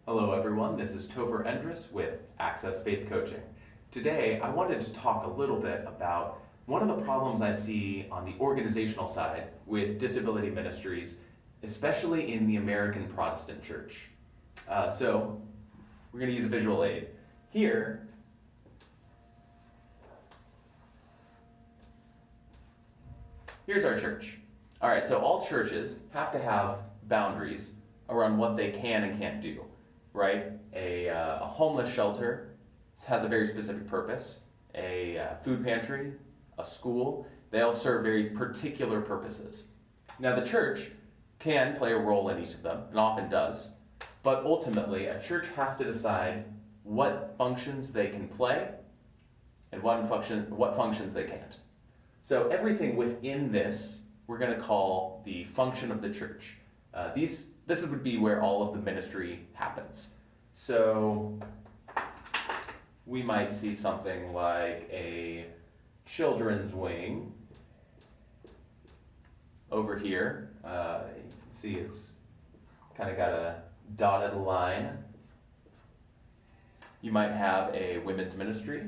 Hello everyone, this is Topher Endres with Access Faith Coaching. Today I wanted to talk a little bit about one of the problems I see on the organizational side with disability ministries, especially in the American Protestant church. So we're going to use a visual aid. Here's our church. All right, so all churches have to have boundaries around what they can and can't do, right? A homeless shelter has a very specific purpose. A food pantry, a school, they all serve very particular purposes. Now the church can play a role in each of them, and often does, but ultimately a church has to decide what functions they can play and what functions they can't. So everything within this, we're going to call the function of the church. This would be where all of the ministry happens. So we might see something like a children's wing over here. You can see it's kind of got a dotted line. You might have a women's ministry.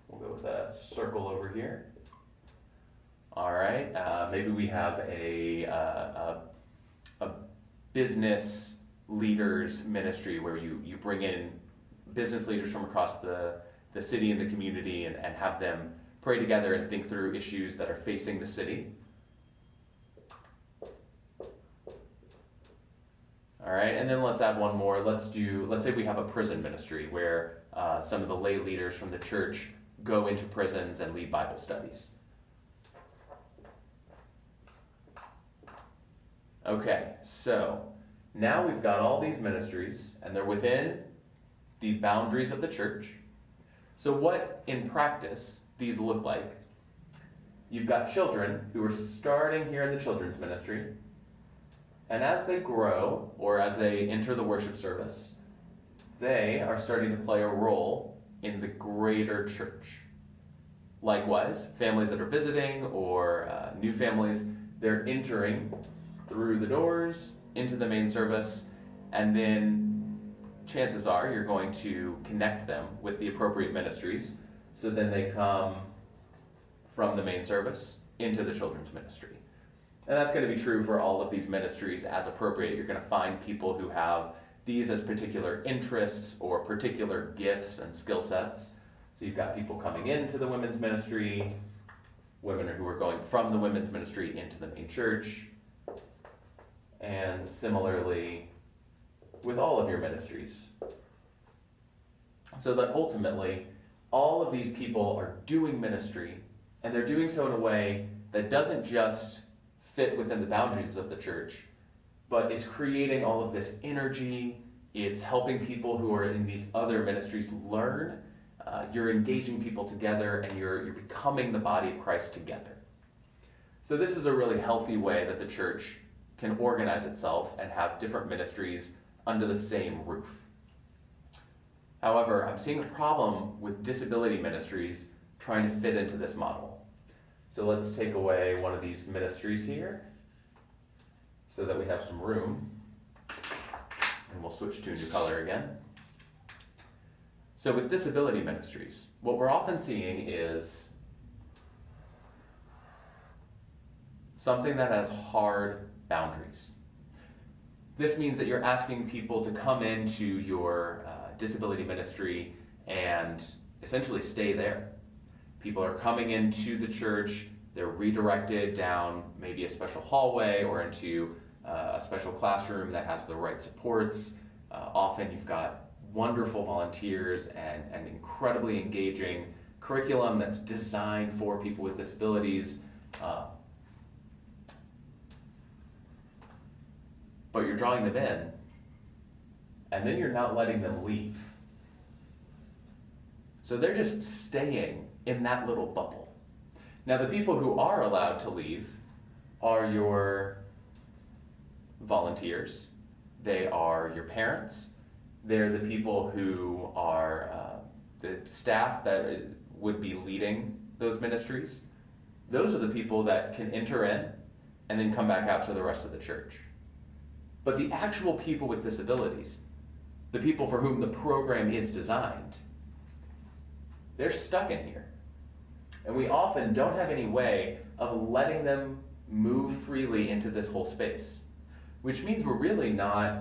We'll go with a circle over here. All right, maybe we have a business leaders ministry where you bring in business leaders from across the city and the community and have them pray together and think through issues that are facing the city. All right, and then let's add one more. Let's say we have a prison ministry where some of the lay leaders from the church go into prisons and lead Bible studies. Okay, so now we've got all these ministries and they're within the boundaries of the church. So what in practice these look like? You've got children who are starting here in the children's ministry, and as they grow or as they enter the worship service, they are starting to play a role in the greater church. Likewise, families that are visiting or new families, they're entering through the doors into the main service, and then chances are you're going to connect them with the appropriate ministries, so then they come from the main service into the children's ministry. And that's going to be true for all of these ministries as appropriate. You're going to find people who have these as particular interests or particular gifts and skill sets. So you've got people coming into the women's ministry, women who are going from the women's ministry into the main church, and similarly with all of your ministries. So that ultimately, all of these people are doing ministry, and they're doing so in a way that doesn't just fit within the boundaries of the church, but it's creating all of this energy, it's helping people who are in these other ministries learn, you're engaging people together, and you're becoming the body of Christ together. So this is a really healthy way that the church can organize itself and have different ministries under the same roof. However, I'm seeing a problem with disability ministries trying to fit into this model. So let's take away one of these ministries here so that we have some room. And we'll switch to a new color again. So with disability ministries, what we're often seeing is something that has hard boundaries. This means that you're asking people to come into your disability ministry and essentially stay there. People are coming into the church, they're redirected down maybe a special hallway or into a special classroom that has the right supports. Often you've got wonderful volunteers and incredibly engaging curriculum that's designed for people with disabilities. But you're drawing them in, and then you're not letting them leave. So they're just staying in that little bubble. Now the people who are allowed to leave are your volunteers, they are your parents, they're the people who are the staff that would be leading those ministries. Those are the people that can enter in and then come back out to the rest of the church. But the actual people with disabilities, the people for whom the program is designed, they're stuck in here. And we often don't have any way of letting them move freely into this whole space, which means we're really not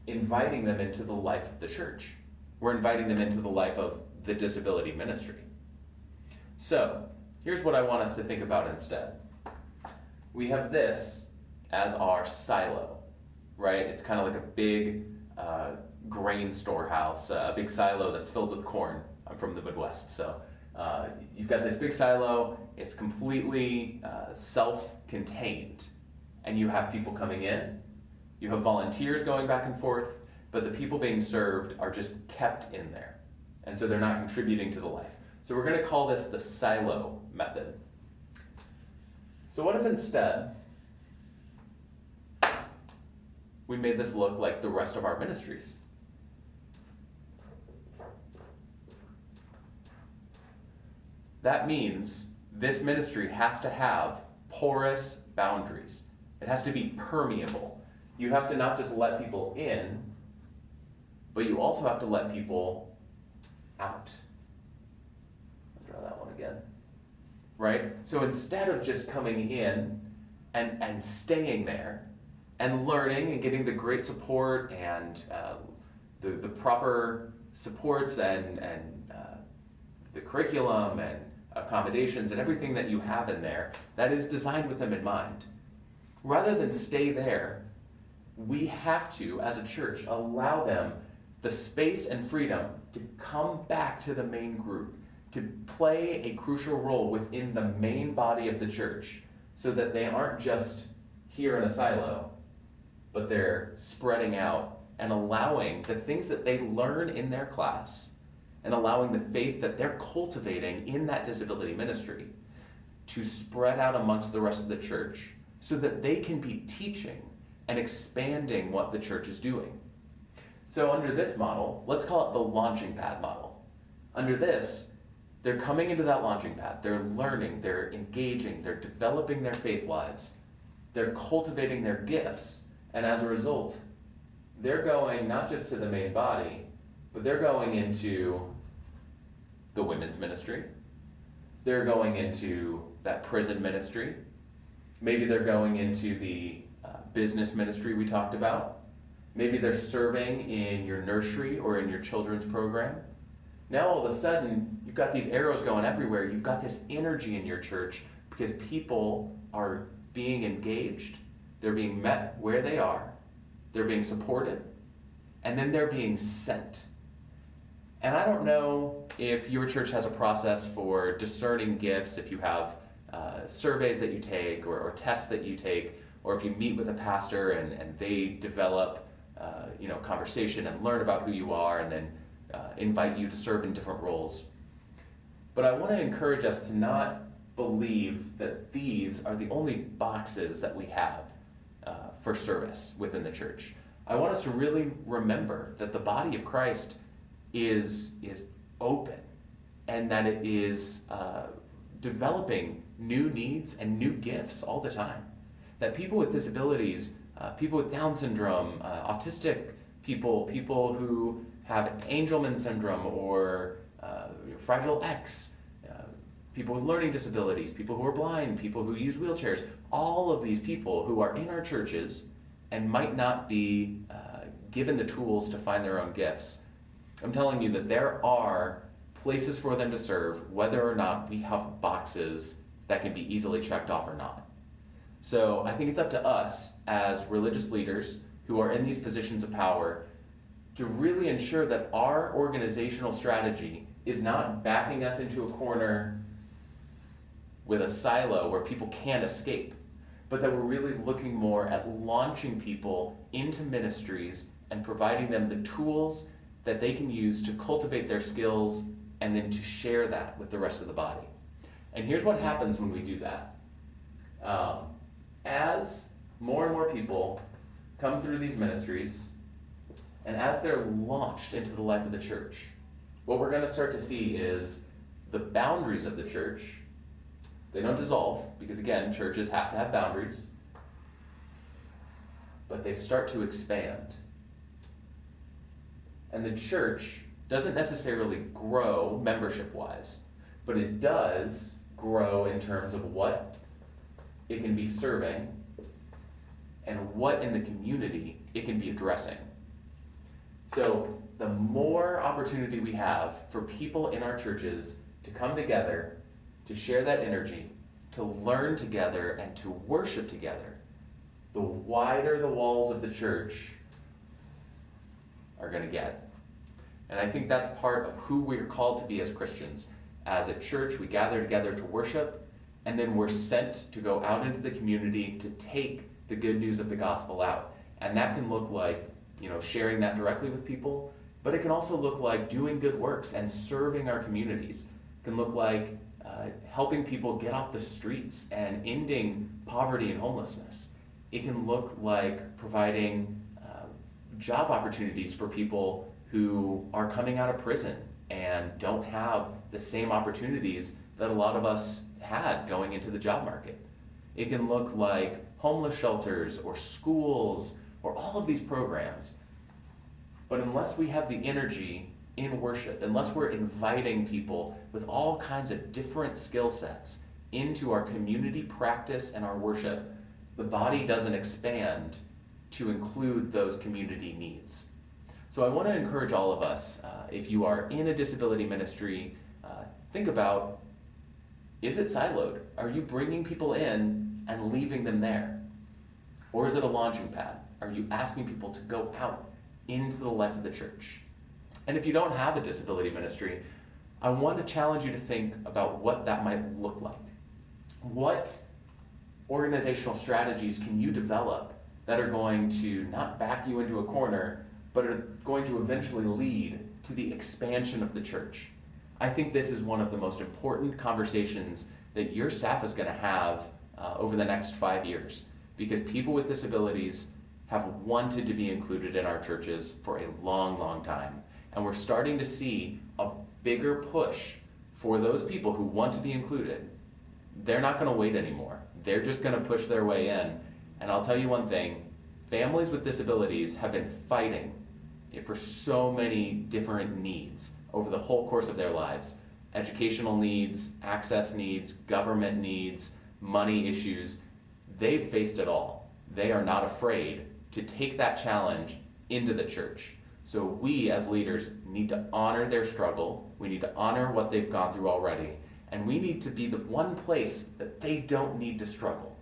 inviting them into the life of the church. We're inviting them into the life of the disability ministry. So, here's what I want us to think about instead. We have this as our silo, right? It's kind of like a big grain storehouse, a big silo that's filled with corn. I'm from the Midwest, so you've got this big silo. It's completely self-contained, and you have people coming in. You have volunteers going back and forth, but the people being served are just kept in there, and so they're not contributing to the life. So we're going to call this the silo method. So what if instead we made this look like the rest of our ministries? That means this ministry has to have porous boundaries. It has to be permeable. You have to not just let people in, but you also have to let people out. I'll draw that one again. Right? So instead of just coming in and staying there and learning and getting the great support and the proper supports and the curriculum and accommodations and everything that you have in there that is designed with them in mind, rather than stay there, we have to, as a church, allow them the space and freedom to come back to the main group, to play a crucial role within the main body of the church, so that they aren't just here in a silo, but they're spreading out and allowing the things that they learn in their class and allowing the faith that they're cultivating in that disability ministry to spread out amongst the rest of the church so that they can be teaching and expanding what the church is doing. So under this model, let's call it the launching pad model. Under this, they're coming into that launching pad, they're learning, they're engaging, they're developing their faith lives, they're cultivating their gifts, and as a result, they're going not just to the main body, but they're going into the women's ministry, they're going into that prison ministry, maybe they're going into the business ministry we talked about, maybe they're serving in your nursery or in your children's program. Now all of a sudden, you've got these arrows going everywhere. You've got this energy in your church because people are being engaged, they're being met where they are, they're being supported, and then they're being sent. And I don't know if your church has a process for discerning gifts, if you have surveys that you take or tests that you take, or if you meet with a pastor and they develop conversation and learn about who you are and then invite you to serve in different roles. But I want to encourage us to not believe that these are the only boxes that we have for service within the church. I want us to really remember that the body of Christ is open and that it is developing new needs and new gifts all the time. That people with disabilities, people with Down syndrome, autistic people who have Angelman syndrome or Fragile X, people with learning disabilities, people who are blind, people who use wheelchairs, all of these people who are in our churches and might not be given the tools to find their own gifts. I'm telling you that there are places for them to serve, whether or not we have boxes that can be easily checked off or not. So I think it's up to us as religious leaders who are in these positions of power to really ensure that our organizational strategy is not backing us into a corner with a silo where people can't escape, but that we're really looking more at launching people into ministries and providing them the tools that they can use to cultivate their skills and then to share that with the rest of the body. And here's what happens when we do that. As more and more people come through these ministries, and as they're launched into the life of the church, what we're going to start to see is the boundaries of the church. They don't dissolve, because again, churches have to have boundaries. but they start to expand. And the church doesn't necessarily grow membership-wise, but it does grow in terms of what it can be serving and what in the community it can be addressing. So the more opportunity we have for people in our churches to come together, to share that energy, to learn together, and to worship together, the wider the walls of the church are going to get. And I think that's part of who we're called to be as Christians. As a church, we gather together to worship, and then we're sent to go out into the community to take the good news of the gospel out. And that can look like, sharing that directly with people, but it can also look like doing good works and serving our communities. It can look like helping people get off the streets and ending poverty and homelessness. It can look like providing job opportunities for people who are coming out of prison and don't have the same opportunities that a lot of us had going into the job market. It can look like homeless shelters or schools or all of these programs. But unless we have the energy in worship, unless we're inviting people with all kinds of different skill sets into our community practice and our worship, the body doesn't expand to include those community needs. So I want to encourage all of us, if you are in a disability ministry, think about, is it siloed? Are you bringing people in and leaving them there? Or is it a launching pad? Are you asking people to go out into the life of the church? And if you don't have a disability ministry, I want to challenge you to think about what that might look like. What organizational strategies can you develop that are going to not back you into a corner, but are going to eventually lead to the expansion of the church? I think this is one of the most important conversations that your staff is going to have over the next 5 years, because people with disabilities have wanted to be included in our churches for a long, long time. And we're starting to see a bigger push for those people who want to be included. They're not going to wait anymore. They're just going to push their way in. And I'll tell you one thing, families with disabilities have been fighting for so many different needs over the whole course of their lives. Educational needs, access needs, government needs, money issues. They've faced it all. They are not afraid to take that challenge into the church. So we as leaders need to honor their struggle. We need to honor what they've gone through already. And we need to be the one place that they don't need to struggle.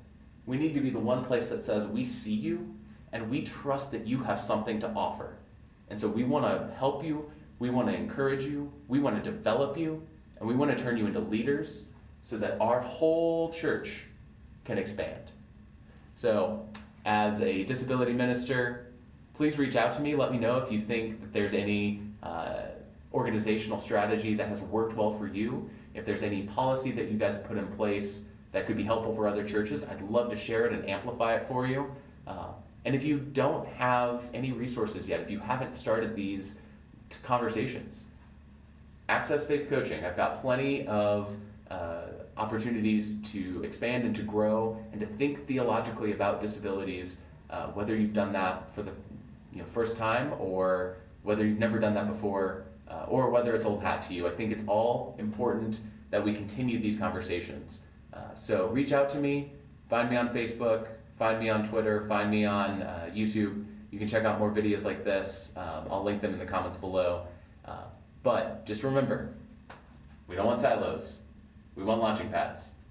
We need to be the one place that says, we see you and we trust that you have something to offer. And so we want to help you, we want to encourage you, we want to develop you, and we want to turn you into leaders so that our whole church can expand. So as a disability minister, please reach out to me. Let me know if you think that there's any organizational strategy that has worked well for you. If there's any policy that you guys have put in place that could be helpful for other churches, I'd love to share it and amplify it for you. And if you don't have any resources yet, if you haven't started these conversations, Access Faith Coaching. I've got plenty of opportunities to expand and to grow and to think theologically about disabilities, whether you've done that for the first time or whether you've never done that before, or whether it's old hat to you. I think it's all important that we continue these conversations. So reach out to me, find me on Facebook, find me on Twitter, find me on YouTube. You can check out more videos like this. I'll link them in the comments below. But just remember, we don't want silos. We want launching pads.